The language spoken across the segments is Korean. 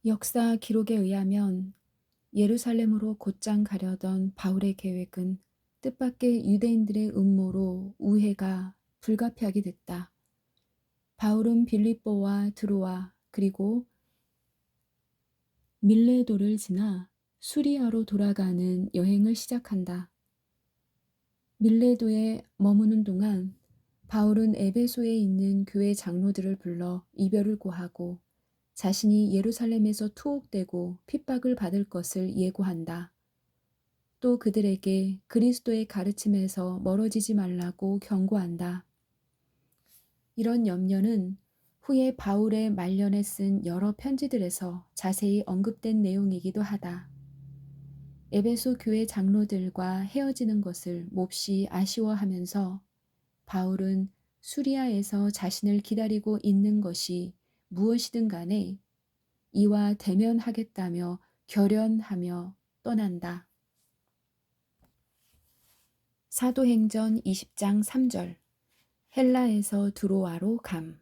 역사 기록에 의하면 예루살렘으로 곧장 가려던 바울의 계획은 뜻밖의 유대인들의 음모로 우회가 불가피하게 됐다. 바울은 빌립보와 드로아 그리고 밀레도를 지나 수리아로 돌아가는 여행을 시작한다. 밀레도에 머무는 동안 바울은 에베소에 있는 교회 장로들을 불러 이별을 고하고 자신이 예루살렘에서 투옥되고 핍박을 받을 것을 예고한다. 또 그들에게 그리스도의 가르침에서 멀어지지 말라고 경고한다. 이런 염려는 후에 바울의 말년에 쓴 여러 편지들에서 자세히 언급된 내용이기도 하다. 에베소 교회 장로들과 헤어지는 것을 몹시 아쉬워하면서 바울은 수리아에서 자신을 기다리고 있는 것이 무엇이든 간에 이와 대면하겠다며 결연하며 떠난다. 사도행전 20장 3절 헬라에서 드로아로 감.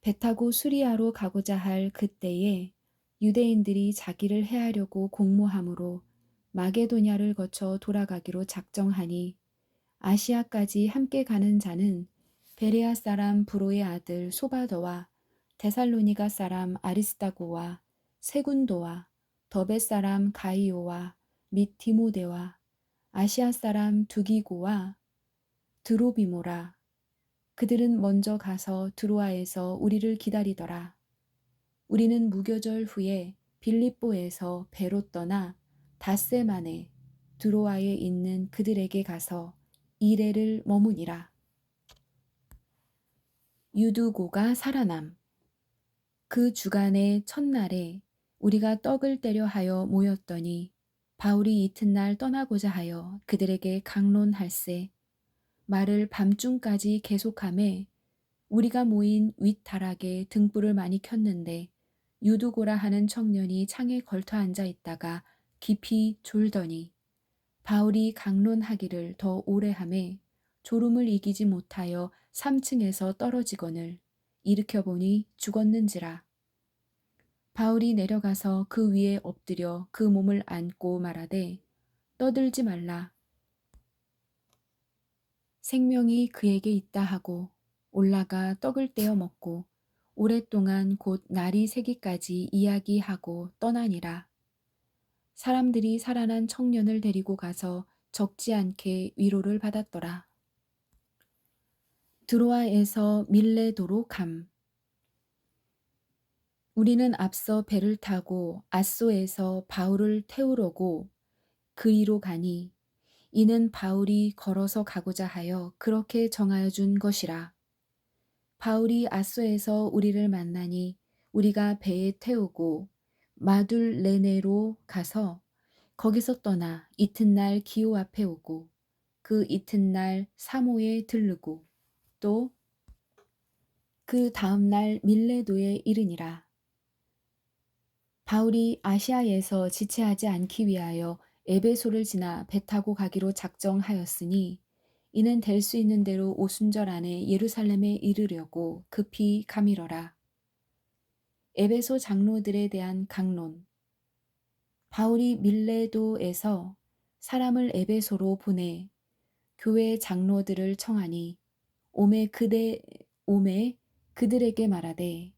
배 타고 수리아로 가고자 할 그때에 유대인들이 자기를 해하려고 공모함으로 마게도냐를 거쳐 돌아가기로 작정하니 아시아까지 함께 가는 자는 베레아 사람 브로의 아들 소바더와 데살로니가 사람 아리스다고와 세군도와 더베 사람 가이오와 및 디모데와 아시아 사람 두기고와 드로비모라. 그들은 먼저 가서 드로아에서 우리를 기다리더라. 우리는 무교절 후에 빌립보에서 배로 떠나 닷새만에 드로아에 있는 그들에게 가서 이레를 머무니라. 유두고가 살아남. 그 주간의 첫날에 우리가 떡을 떼려 하여 모였더니 바울이 이튿날 떠나고자 하여 그들에게 강론할세 말을 밤중까지 계속하매 우리가 모인 윗다락에 등불을 많이 켰는데 유두고라 하는 청년이 창에 걸터 앉아 있다가 깊이 졸더니 바울이 강론하기를 더 오래 하매 졸음을 이기지 못하여 3층에서 떨어지거늘 일으켜 보니 죽었는지라. 바울이 내려가서 그 위에 엎드려 그 몸을 안고 말하되 떠들지 말라. 생명이 그에게 있다 하고 올라가 떡을 떼어 먹고 오랫동안 곧 날이 새기까지 이야기하고 떠나니라. 사람들이 살아난 청년을 데리고 가서 적지 않게 위로를 받았더라. 드로아에서 밀레도로 감. 우리는 앞서 배를 타고 앗소에서 바울을 태우려고 그리로 가니 이는 바울이 걸어서 가고자 하여 그렇게 정하여 준 것이라. 바울이 앗소에서 우리를 만나니 우리가 배에 태우고 마둘레네로 가서 거기서 떠나 이튿날 기호 앞에 오고 그 이튿날 사모에 들르고 또 그 다음날 밀레도에 이르니라. 바울이 아시아에서 지체하지 않기 위하여 에베소를 지나 배 타고 가기로 작정하였으니 이는 될 수 있는 대로 오순절 안에 예루살렘에 이르려고 급히 가미러라. 에베소 장로들에 대한 강론. 바울이 밀레도에서 사람을 에베소로 보내 교회 장로들을 청하니 오매 그들에게 말하되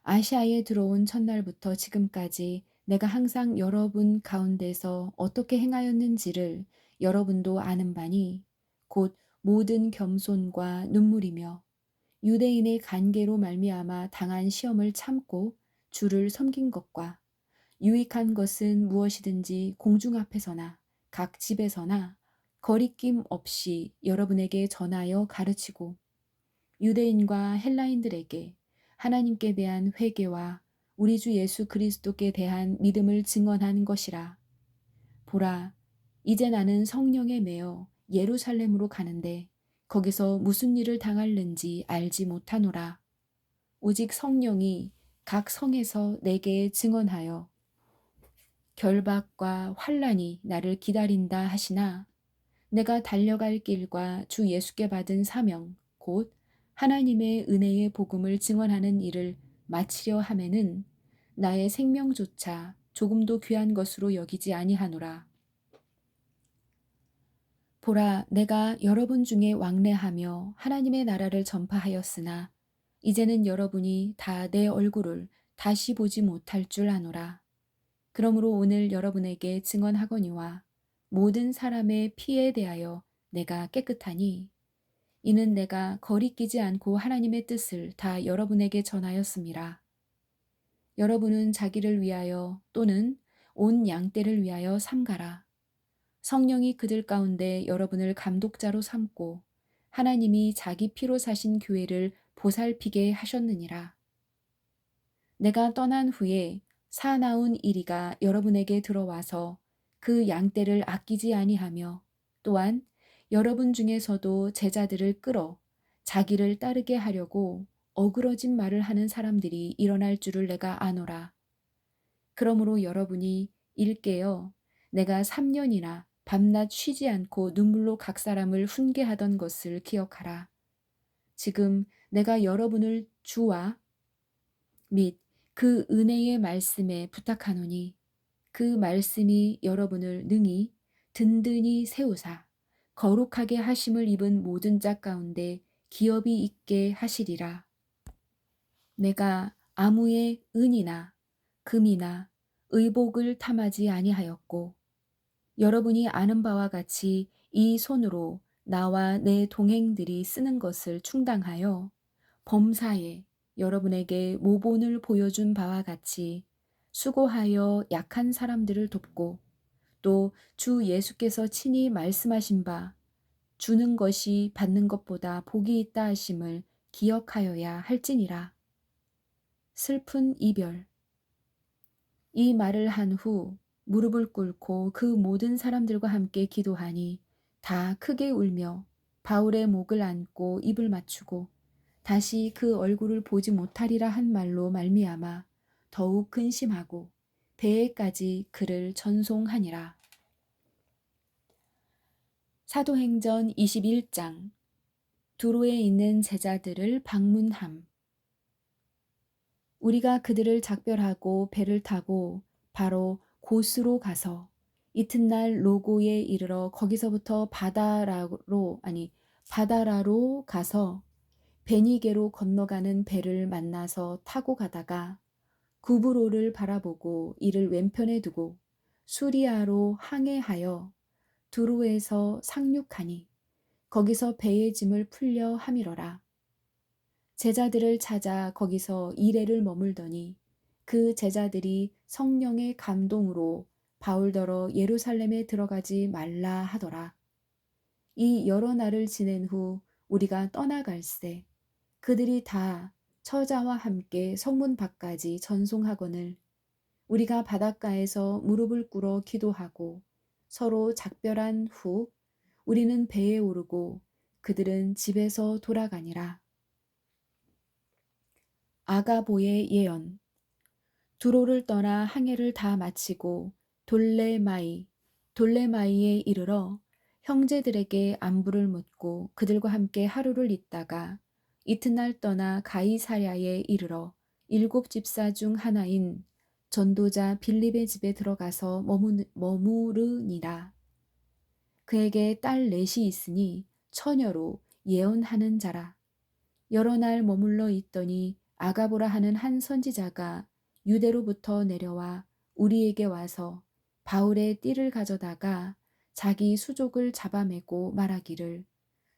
아시아에 들어온 첫날부터 지금까지 내가 항상 여러분 가운데서 어떻게 행하였는지를 여러분도 아는 바니 곧 모든 겸손과 눈물이며 유대인의 간계로 말미암아 당한 시험을 참고 주를 섬긴 것과 유익한 것은 무엇이든지 공중 앞에서나 각 집에서나 거리낌 없이 여러분에게 전하여 가르치고 유대인과 헬라인들에게 하나님께 대한 회개와 우리 주 예수 그리스도께 대한 믿음을 증언한 것이라. 보라, 이제 나는 성령에 매여 예루살렘으로 가는데 거기서 무슨 일을 당할는지 알지 못하노라. 오직 성령이 각 성에서 내게 증언하여 결박과 환난이 나를 기다린다 하시나 내가 달려갈 길과 주 예수께 받은 사명 곧 하나님의 은혜의 복음을 증언하는 일을 마치려 하매는 나의 생명조차 조금도 귀한 것으로 여기지 아니하노라. 보라, 내가 여러분 중에 왕래하며 하나님의 나라를 전파하였으나 이제는 여러분이 다 내 얼굴을 다시 보지 못할 줄 아노라. 그러므로 오늘 여러분에게 증언하거니와 모든 사람의 피에 대하여 내가 깨끗하니 이는 내가 거리끼지 않고 하나님의 뜻을 다 여러분에게 전하였습니다. 여러분은 자기를 위하여 또는 온 양떼를 위하여 삼가라. 성령이 그들 가운데 여러분을 감독자로 삼고 하나님이 자기 피로 사신 교회를 보살피게 하셨느니라. 내가 떠난 후에 사나운 이리가 여러분에게 들어와서 그 양떼를 아끼지 아니하며 또한 여러분 중에서도 제자들을 끌어 자기를 따르게 하려고 어그러진 말을 하는 사람들이 일어날 줄을 내가 아노라. 그러므로 여러분이 일깨어 내가 3년이나 밤낮 쉬지 않고 눈물로 각 사람을 훈계하던 것을 기억하라. 지금 내가 여러분을 주와 및 그 은혜의 말씀에 부탁하노니 그 말씀이 여러분을 능히 든든히 세우사 거룩하게 하심을 입은 모든 자 가운데 기업이 있게 하시리라. 내가 아무의 은이나 금이나 의복을 탐하지 아니하였고 여러분이 아는 바와 같이 이 손으로 나와 내 동행들이 쓰는 것을 충당하여 범사에 여러분에게 모본을 보여준 바와 같이 수고하여 약한 사람들을 돕고 또 주 예수께서 친히 말씀하신 바 주는 것이 받는 것보다 복이 있다 하심을 기억하여야 할지니라. 슬픈 이별. 이 말을 한 후 무릎을 꿇고 그 모든 사람들과 함께 기도하니 다 크게 울며 바울의 목을 안고 입을 맞추고 다시 그 얼굴을 보지 못하리라 한 말로 말미암아 더욱 근심하고 배에까지 그를 전송하니라. 사도행전 21장. 두로에 있는 제자들을 방문함. 우리가 그들을 작별하고 배를 타고 바로 고스로 가서 이튿날 로고에 이르러 거기서부터 바다라로 가서 베니게로 건너가는 배를 만나서 타고 가다가 구브로를 바라보고 이를 왼편에 두고 수리아로 항해하여 두로에서 상륙하니 거기서 배의 짐을 풀려 함이러라. 제자들을 찾아 거기서 이레를 머물더니 그 제자들이 성령의 감동으로 바울더러 예루살렘에 들어가지 말라 하더라. 이 여러 날을 지낸 후 우리가 떠나갈새 그들이 다 처자와 함께 성문 밖까지 전송하거늘 우리가 바닷가에서 무릎을 꿇어 기도하고 서로 작별한 후 우리는 배에 오르고 그들은 집에서 돌아가니라. 아가보의 예언. 두로를 떠나 항해를 다 마치고 돌레마이에 이르러 형제들에게 안부를 묻고 그들과 함께 하루를 있다가 이튿날 떠나 가이사랴에 이르러 7 집사 중 하나인 전도자 빌립의 집에 들어가서 머무르니라. 그에게 딸 넷이 있으니 처녀로 예언하는 자라. 여러 날 머물러 있더니 아가보라 하는 한 선지자가 유대로부터 내려와 우리에게 와서 바울의 띠를 가져다가 자기 수족을 잡아매고 말하기를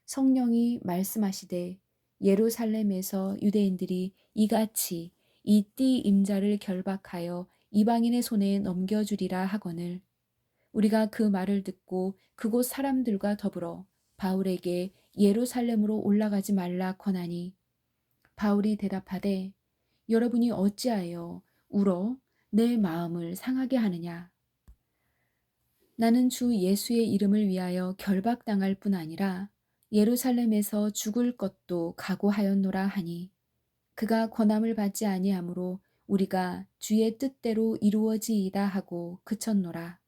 성령이 말씀하시되 예루살렘에서 유대인들이 이같이 이 띠 임자를 결박하여 이방인의 손에 넘겨주리라 하거늘 우리가 그 말을 듣고 그곳 사람들과 더불어 바울에게 예루살렘으로 올라가지 말라 권하니 바울이 대답하되 여러분이 어찌하여 울어 내 마음을 상하게 하느냐. 나는 주 예수의 이름을 위하여 결박당할 뿐 아니라 예루살렘에서 죽을 것도 각오하였노라 하니 그가 권함을 받지 아니하므로 우리가 주의 뜻대로 이루어지이다 하고 그쳤노라.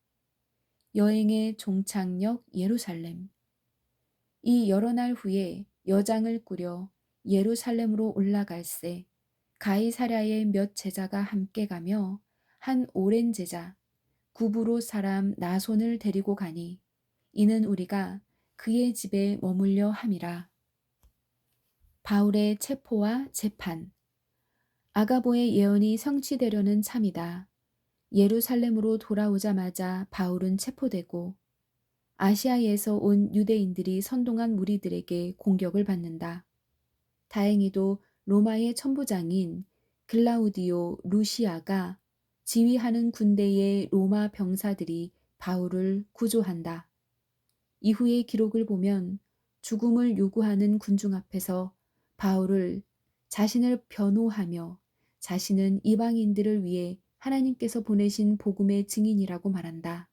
여행의 종착역 예루살렘. 이 여러 날 후에 여장을 꾸려 예루살렘으로 올라갈새 가이사랴의 몇 제자가 함께 가며 한 오랜 제자 구브로 사람 나손을 데리고 가니 이는 우리가 그의 집에 머물려 함이라. 바울의 체포와 재판. 아가보의 예언이 성취되려는 참이다. 예루살렘으로 돌아오자마자 바울은 체포되고 아시아에서 온 유대인들이 선동한 무리들에게 공격을 받는다. 다행히도 로마의 천부장인 글라우디오 루시아가 지휘하는 군대의 로마 병사들이 바울을 구조한다. 이후의 기록을 보면 죽음을 요구하는 군중 앞에서 바울을 자신을 변호하며 자신은 이방인들을 위해 하나님께서 보내신 복음의 증인이라고 말한다.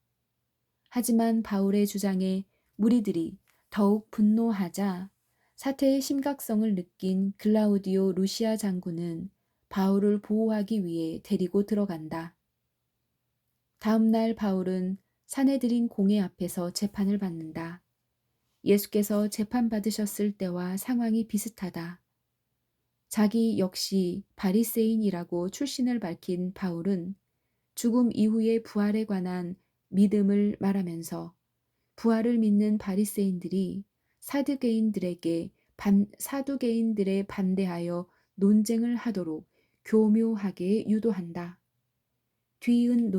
하지만 바울의 주장에 무리들이 더욱 분노하자 사태의 심각성을 느낀 글라우디오 루시아 장군은 바울을 보호하기 위해 데리고 들어간다. 다음 날 바울은 사내들인 공회 앞에서 재판을 받는다. 예수께서 재판받으셨을 때와 상황이 비슷하다. 자기 역시 바리새인이라고 출신을 밝힌 바울은 죽음 이후의 부활에 관한 믿음을 말하면서 부활을 믿는 바리새인들이 사두개인들에 반대하여 논쟁을 하도록 교묘하게 유도한다. 뒤이은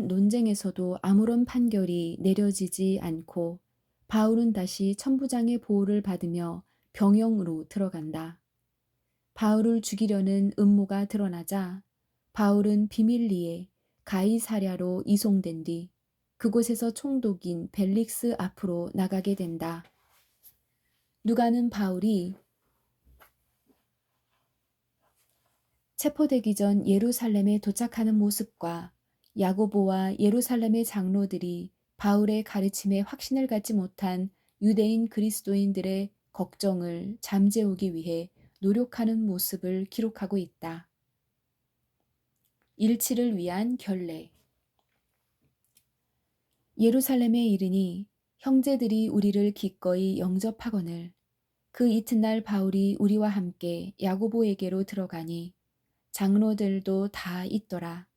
논쟁에서도 아무런 판결이 내려지지 않고 바울은 다시 천부장의 보호를 받으며 병영으로 들어간다. 바울을 죽이려는 음모가 드러나자 바울은 비밀리에 가이사랴로 이송된 뒤 그곳에서 총독인 벨릭스 앞으로 나가게 된다. 누가는 바울이 체포되기 전 예루살렘에 도착하는 모습과 야고보와 예루살렘의 장로들이 바울의 가르침에 확신을 갖지 못한 유대인 그리스도인들의 걱정을 잠재우기 위해 노력하는 모습을 기록하고 있다. 일치를 위한 결례. 예루살렘에 이르니 형제들이 우리를 기꺼이 영접하거늘 그 이튿날 바울이 우리와 함께 야고보에게로 들어가니 장로들도 다 있더라.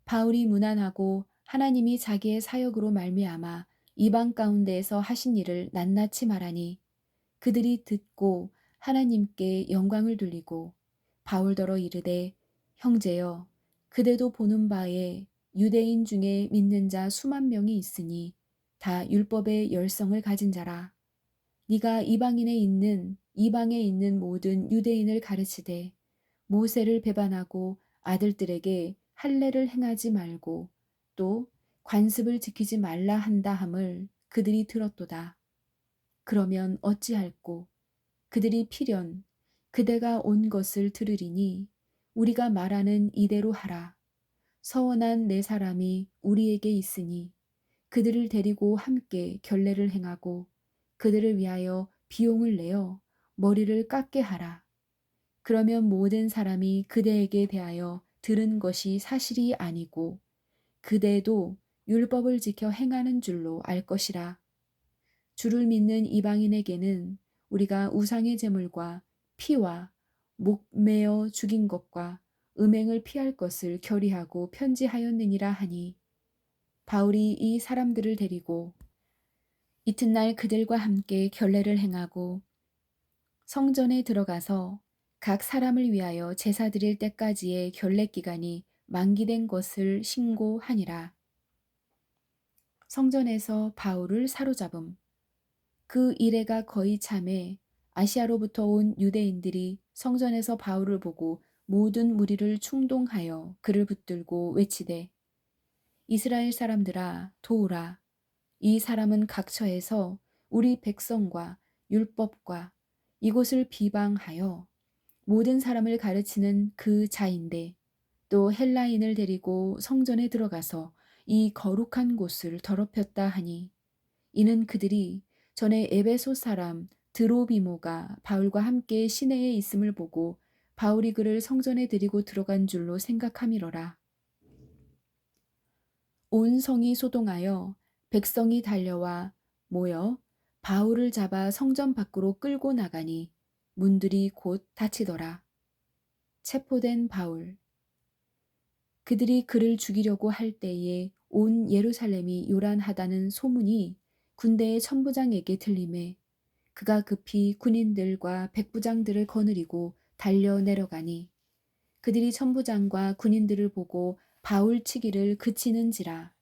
바울이 무난하고 하나님이 자기의 사역으로 말미암아 이방 가운데에서 하신 일을 낱낱이 말하니 그들이 듣고 하나님께 영광을 돌리고 바울더러 이르되 형제여 그대도 보는 바에 유대인 중에 믿는 자 수만 명이 있으니 다 율법의 열성을 가진 자라. 네가 이방에 있는 모든 유대인을 가르치되 모세를 배반하고 아들들에게 할례를 행하지 말고 또 관습을 지키지 말라 한다 함을 그들이 들었도다. 그러면 어찌할꼬? 그들이 필연 그대가 온 것을 들으리니 우리가 말하는 이대로 하라. 서원한 네 사람이 우리에게 있으니 그들을 데리고 함께 결례를 행하고 그들을 위하여 비용을 내어 머리를 깎게 하라. 그러면 모든 사람이 그대에게 대하여 들은 것이 사실이 아니고 그대도 율법을 지켜 행하는 줄로 알 것이라. 주를 믿는 이방인에게는 우리가 우상의 제물과 피와 목 매어 죽인 것과 음행을 피할 것을 결의하고 편지하였느니라 하니 바울이 이 사람들을 데리고 이튿날 그들과 함께 결례를 행하고 성전에 들어가서 각 사람을 위하여 제사 드릴 때까지의 결례 기간이 만기된 것을 신고하니라. 성전에서 바울을 사로잡음. 그 이래가 거의 참에 아시아로부터 온 유대인들이 성전에서 바울을 보고 모든 무리를 충동하여 그를 붙들고 외치되 이스라엘 사람들아 도우라. 이 사람은 각처에서 우리 백성과 율법과 이곳을 비방하여 모든 사람을 가르치는 그 자인데 또 헬라인을 데리고 성전에 들어가서 이 거룩한 곳을 더럽혔다 하니 이는 그들이 전에 에베소 사람 드로비모가 바울과 함께 시내에 있음을 보고 바울이 그를 성전에 데리고 들어간 줄로 생각함이로라. 온 성이 소동하여 백성이 달려와 모여 바울을 잡아 성전 밖으로 끌고 나가니 문들이 곧 닫히더라. 체포된 바울. 그들이 그를 죽이려고 할 때에 온 예루살렘이 요란하다는 소문이 군대의 천부장에게 들리매 그가 급히 군인들과 백부장들을 거느리고 달려 내려가니 그들이 천부장과 군인들을 보고 바울 치기를 그치는지라.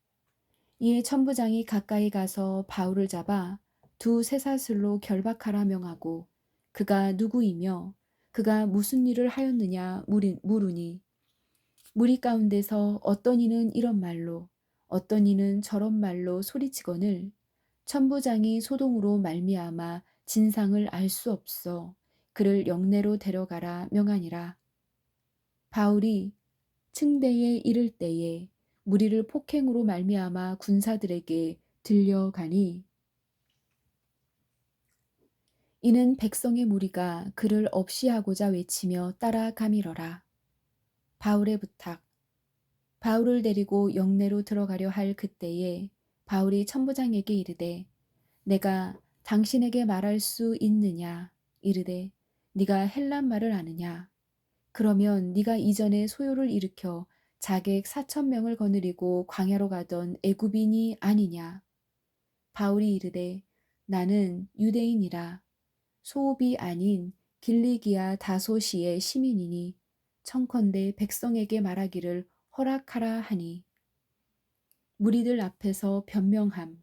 이에 천부장이 가까이 가서 바울을 잡아 두 쇠사슬로 결박하라 명하고 그가 누구이며 그가 무슨 일을 하였느냐 물으니 무리 가운데서 어떤 이는 이런 말로 어떤 이는 저런 말로 소리치거늘 천부장이 소동으로 말미암아 진상을 알 수 없어 그를 영내로 데려가라 명하니라. 바울이 층대에 이를 때에 무리를 폭행으로 말미암아 군사들에게 들려가니 이는 백성의 무리가 그를 없이하고자 외치며 따라가밀어라. 바울의 부탁. 바울을 데리고 영내로 들어가려 할 그때에 바울이 천부장에게 이르되 내가 당신에게 말할 수 있느냐 이르되 네가 헬란 말을 아느냐 그러면 네가 이전에 소요를 일으켜 자객 4,000명을 거느리고 광야로 가던 애굽인이 아니냐. 바울이 이르되 나는 유대인이라 소읍이 아닌 길리기아 다소시의 시민이니 청컨대 백성에게 말하기를 허락하라 하니 무리들 앞에서 변명함.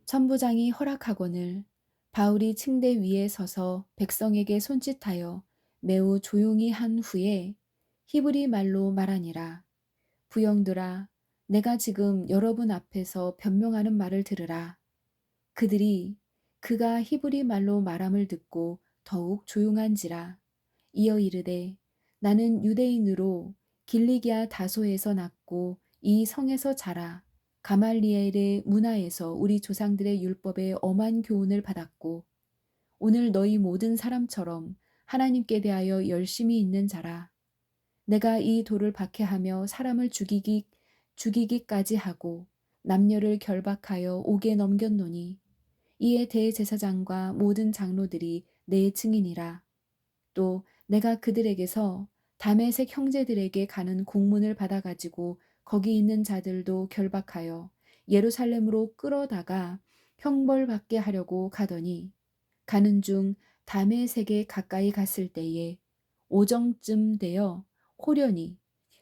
천부장이 허락하거늘 바울이 층대 위에 서서 백성에게 손짓하여 매우 조용히 한 후에 히브리 말로 말하니라. 부영들아, 내가 지금 여러분 앞에서 변명하는 말을 들으라. 그들이 그가 히브리 말로 말함을 듣고 더욱 조용한지라. 이어 이르되 나는 유대인으로 길리기아 다소에서 났고 이 성에서 자라 가말리엘의 문화에서 우리 조상들의 율법에 엄한 교훈을 받았고 오늘 너희 모든 사람처럼 하나님께 대하여 열심히 있는 자라. 내가 이 돌을 박해하며 사람을 죽이기까지 하고 남녀를 결박하여 옥에 넘겼노니 이에 대제사장과 모든 장로들이 내 증인이라. 또 내가 그들에게서 다메섹 형제들에게 가는 공문을 받아가지고 거기 있는 자들도 결박하여 예루살렘으로 끌어다가 형벌받게 하려고 가더니 가는 중 다메섹에 가까이 갔을 때에 오정쯤 되어 호련히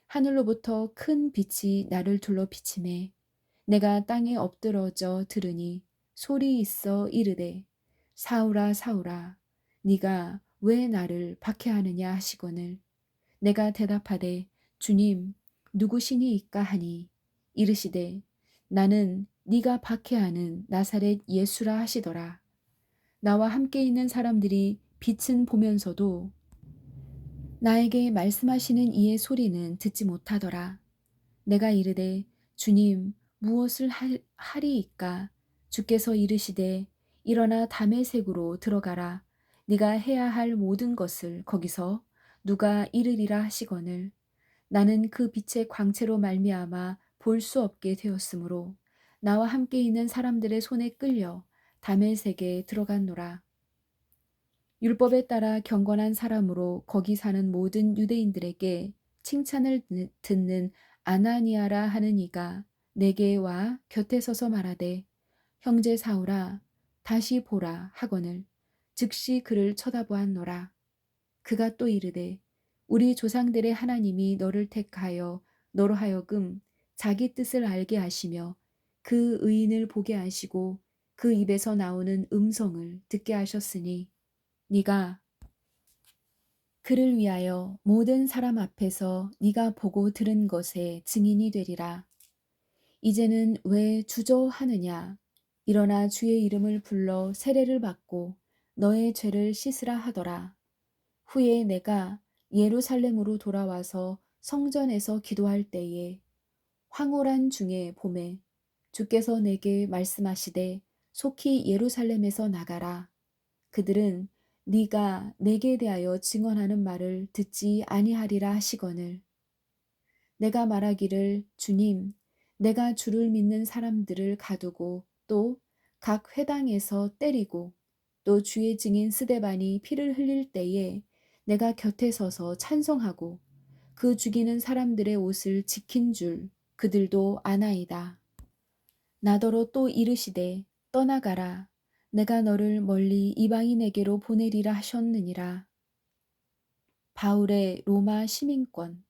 하늘로부터 큰 빛이 나를 둘러 비치매 내가 땅에 엎드러져 들으니 소리 있어 이르되 사울아 사울아 네가 왜 나를 박해하느냐 하시거늘 내가 대답하되 주님 누구시니이까 하니 이르시되 나는 네가 박해하는 나사렛 예수라 하시더라. 나와 함께 있는 사람들이 빛은 보면서도 나에게 말씀하시는 이의 소리는 듣지 못하더라. 내가 이르되 주님 무엇을 하리이까 주께서 이르시되 일어나 다메섹으로 들어가라 네가 해야 할 모든 것을 거기서 누가 이르리라 하시거늘 나는 그 빛의 광채로 말미암아 볼 수 없게 되었으므로 나와 함께 있는 사람들의 손에 끌려 다메섹에 들어갔노라. 율법에 따라 경건한 사람으로 거기 사는 모든 유대인들에게 칭찬을 듣는 아나니아라 하는 이가 내게 와 곁에 서서 말하되 형제 사울아 다시 보라 하거늘 즉시 그를 쳐다보았노라. 그가 또 이르되 우리 조상들의 하나님이 너를 택하여 너로 하여금 자기 뜻을 알게 하시며 그 의인을 보게 하시고 그 입에서 나오는 음성을 듣게 하셨으니 네가 그를 위하여 모든 사람 앞에서 네가 보고 들은 것에 증인이 되리라. 이제는 왜 주저하느냐? 일어나 주의 이름을 불러 세례를 받고 너의 죄를 씻으라 하더라. 후에 내가 예루살렘으로 돌아와서 성전에서 기도할 때에 황홀한 중에 봄에 주께서 내게 말씀하시되 속히 예루살렘에서 나가라. 그들은 네가 내게 대하여 증언하는 말을 듣지 아니하리라 하시거늘 내가 말하기를 주님 내가 주를 믿는 사람들을 가두고 또 각 회당에서 때리고 또 주의 증인 스데반이 피를 흘릴 때에 내가 곁에 서서 찬송하고 그 죽이는 사람들의 옷을 지킨 줄 그들도 아나이다. 나더러 또 이르시되 떠나가라. 내가 너를 멀리 이방인에게로 보내리라 하셨느니라. 바울의 로마 시민권.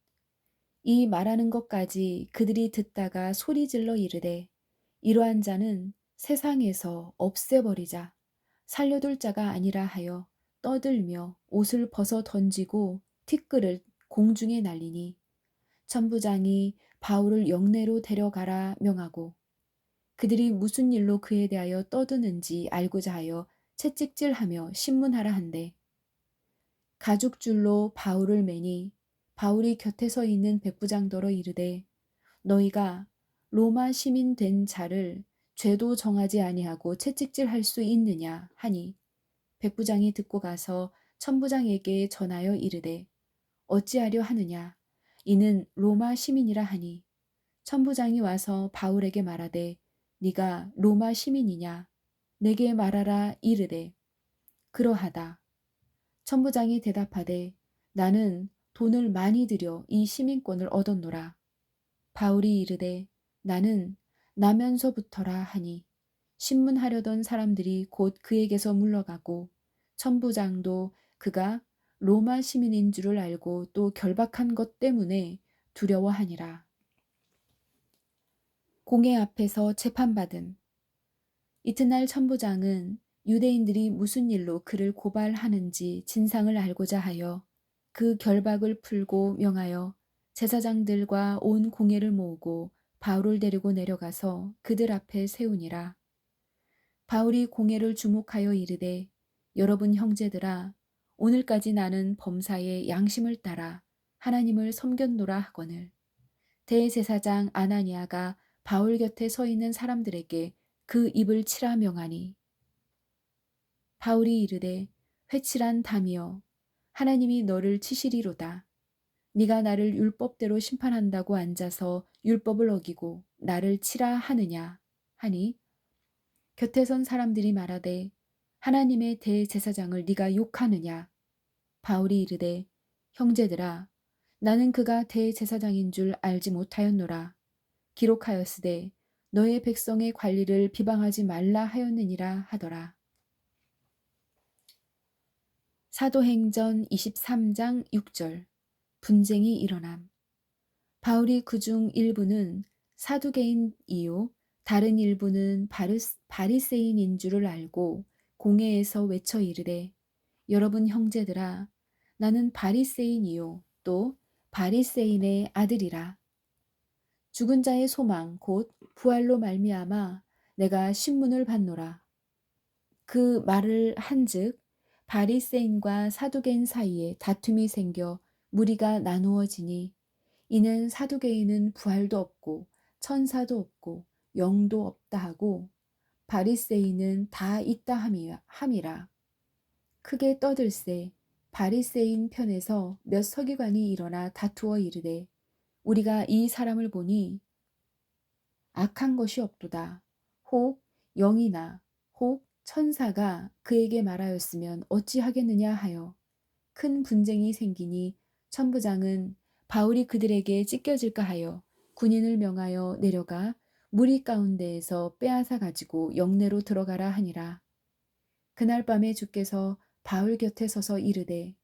이 말하는 것까지 그들이 듣다가 소리질러 이르되 이러한 자는 세상에서 없애버리자. 살려둘 자가 아니라 하여 떠들며 옷을 벗어 던지고 티끌을 공중에 날리니 천부장이 바울을 영내로 데려가라 명하고 그들이 무슨 일로 그에 대하여 떠드는지 알고자 하여 채찍질하며 신문하라 한대 가죽줄로 바울을 매니 바울이 곁에 서 있는 백부장더러 이르되 너희가 로마 시민 된 자를 죄도 정하지 아니하고 채찍질할 수 있느냐 하니 백부장이 듣고 가서 천부장에게 전하여 이르되 어찌하려 하느냐 이는 로마 시민이라 하니 천부장이 와서 바울에게 말하되 네가 로마 시민이냐 내게 말하라 이르되 그러하다. 천부장이 대답하되 나는 돈을 많이 들여 이 시민권을 얻었노라. 바울이 이르되 나는 나면서부터라 하니 신문하려던 사람들이 곧 그에게서 물러가고 천부장도 그가 로마 시민인 줄을 알고 또 결박한 것 때문에 두려워하니라. 공회 앞에서 재판받음. 이튿날 천부장은 유대인들이 무슨 일로 그를 고발하는지 진상을 알고자 하여 그 결박을 풀고 명하여 제사장들과 온 공회를 모으고 바울을 데리고 내려가서 그들 앞에 세우니라. 바울이 공회를 주목하여 이르되 여러분 형제들아 오늘까지 나는 범사의 양심을 따라 하나님을 섬겼노라 하거늘 대제사장 아나니아가 바울 곁에 서 있는 사람들에게 그 입을 치라 명하니 바울이 이르되 회칠한 담이여 하나님이 너를 치시리로다. 네가 나를 율법대로 심판한다고 앉아서 율법을 어기고 나를 치라 하느냐 하니 곁에 선 사람들이 말하되 하나님의 대제사장을 네가 욕하느냐 바울이 이르되 형제들아 나는 그가 대제사장인 줄 알지 못하였노라. 기록하였으되 너의 백성의 관리를 비방하지 말라 하였느니라 하더라. 사도행전 23장 6절 분쟁이 일어남. 바울이 그중 일부는 사두개인이요 다른 일부는 바리새인인 줄을 알고 공회에서 외쳐 이르되 여러분 형제들아 나는 바리새인이요 또 바리새인의 아들이라. 죽은 자의 소망 곧 부활로 말미암아 내가 신문을 받노라. 그 말을 한즉 바리새인과 사두개인 사이에 다툼이 생겨 무리가 나누어지니 이는 사두개인은 부활도 없고 천사도 없고 영도 없다 하고 바리새인은 다 있다 함이라. 크게 떠들세 바리새인 편에서 몇 서기관이 일어나 다투어 이르되 우리가 이 사람을 보니 악한 것이 없도다. 혹 영이나 혹 천사가 그에게 말하였으면 어찌하겠느냐 하여 큰 분쟁이 생기니 천부장은 바울이 그들에게 찢겨질까 하여 군인을 명하여 내려가 무리 가운데에서 빼앗아 가지고 영내로 들어가라 하니라. 그날 밤에 주께서 바울 곁에 서서 이르되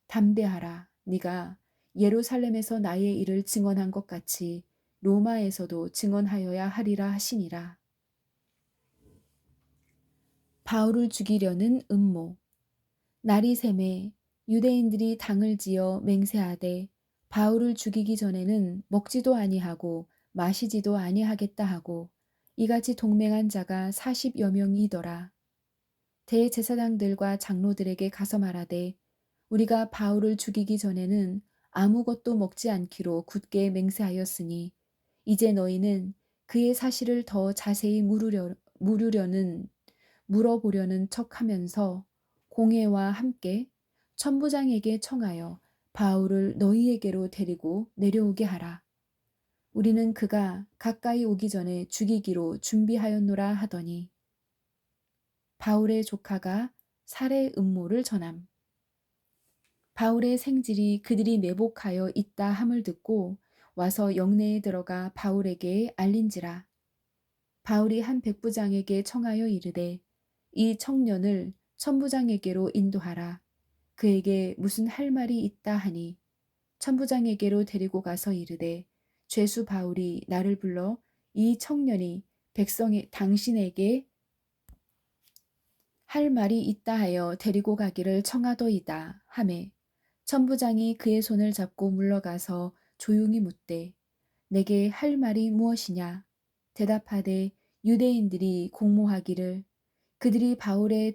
담대하라. 네가 예루살렘에서 나의 일을 증언한 것 같이 로마에서도 증언하여야 하리라 하시니라. 바울을 죽이려는 음모. 날이 새매 유대인들이 당을 지어 맹세하되 바울을 죽이기 전에는 먹지도 아니하고 마시지도 아니하겠다 하고 이같이 동맹한 자가 40여 명이더라. 대제사장들과 장로들에게 가서 말하되 우리가 바울을 죽이기 전에는 아무것도 먹지 않기로 굳게 맹세하였으니 이제 너희는 그의 사실을 더 자세히 물어보려는 척하면서 공회와 함께 천부장에게 청하여 바울을 너희에게로 데리고 내려오게 하라. 우리는 그가 가까이 오기 전에 죽이기로 준비하였노라 하더니 바울의 조카가 살해 음모를 전함. 바울의 생질이 그들이 매복하여 있다 함을 듣고 와서 영내에 들어가 바울에게 알린지라. 바울이 한 백부장에게 청하여 이르되 이 청년을 천부장에게로 인도하라. 그에게 무슨 할 말이 있다 하니 천부장에게로 데리고 가서 이르되 죄수 바울이 나를 불러 이 청년이 백성의 당신에게 할 말이 있다 하여 데리고 가기를 청하더이다 하매 천부장이 그의 손을 잡고 물러가서 조용히 묻되 내게 할 말이 무엇이냐 대답하되 유대인들이 공모하기를 그들이 바울에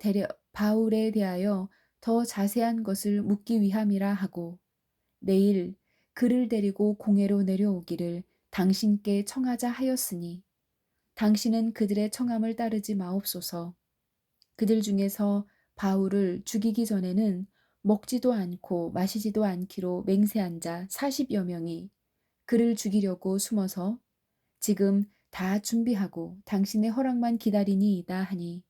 대하여 더 자세한 것을 묻기 위함이라 하고 내일 그를 데리고 공회로 내려오기를 당신께 청하자 하였으니 당신은 그들의 청함을 따르지 마옵소서. 그들 중에서 바울을 죽이기 전에는 먹지도 않고 마시지도 않기로 맹세한 자 40여 명이 그를 죽이려고 숨어서 지금 다 준비하고 당신의 허락만 기다리니이다 하니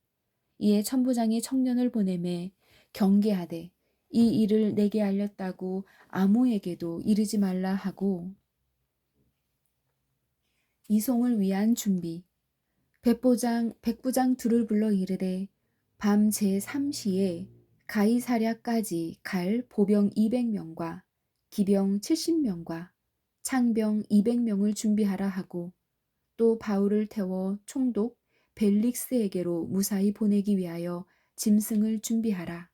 이에 천부장이 청년을 보내매 경계하되 이 일을 내게 알렸다고 아무에게도 이르지 말라 하고 이송을 위한 준비 백부장 둘을 불러 이르되 밤 제3시에 가이사랴까지 갈 보병 200명과 기병 70명과 창병 200명을 준비하라 하고 또 바울을 태워 총독 벨릭스에게로 무사히 보내기 위하여 짐승을 준비하라.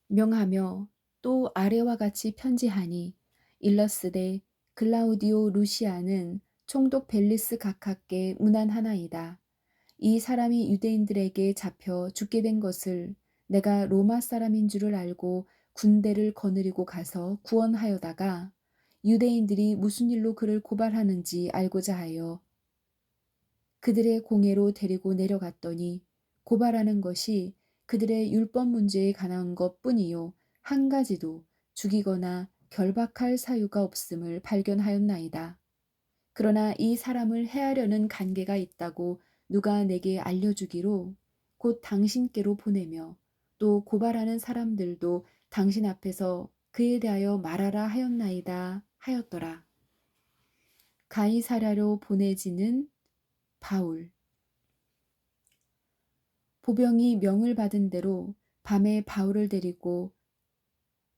명하며 또 아래와 같이 편지하니 일러스되 글라우디오 루시아는 총독 벨리스 각하께 문안하나이다. 이 사람이 유대인들에게 잡혀 죽게 된 것을 내가 로마 사람인 줄을 알고 군대를 거느리고 가서 구원하여다가 유대인들이 무슨 일로 그를 고발하는지 알고자 하여 그들의 공회로 데리고 내려갔더니 고발하는 것이 그들의 율법 문제에 관한 것뿐이요 한 가지도 죽이거나 결박할 사유가 없음을 발견하였나이다. 그러나 이 사람을 해하려는 관계가 있다고 누가 내게 알려주기로 곧 당신께로 보내며 또 고발하는 사람들도 당신 앞에서 그에 대하여 말하라 하였나이다 하였더라. 가이사랴로 보내지는 바울. 보병이 명을 받은 대로 밤에 바울을 데리고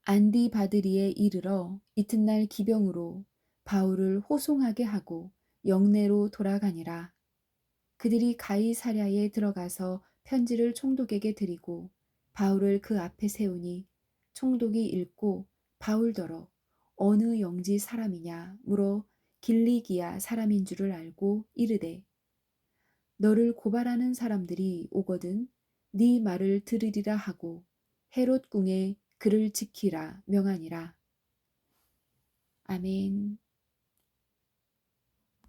안디바드리에 이르러 이튿날 기병으로 바울을 호송하게 하고 영내로 돌아가니라. 그들이 가이사랴에 들어가서 편지를 총독에게 드리고 바울을 그 앞에 세우니 총독이 읽고 바울더러 어느 영지 사람이냐 물어 길리기아 사람인 줄을 알고 이르되 너를 고발하는 사람들이 오거든 네 말을 들으리라 하고 헤롯 궁에 그를 지키라 명하니라. 아멘.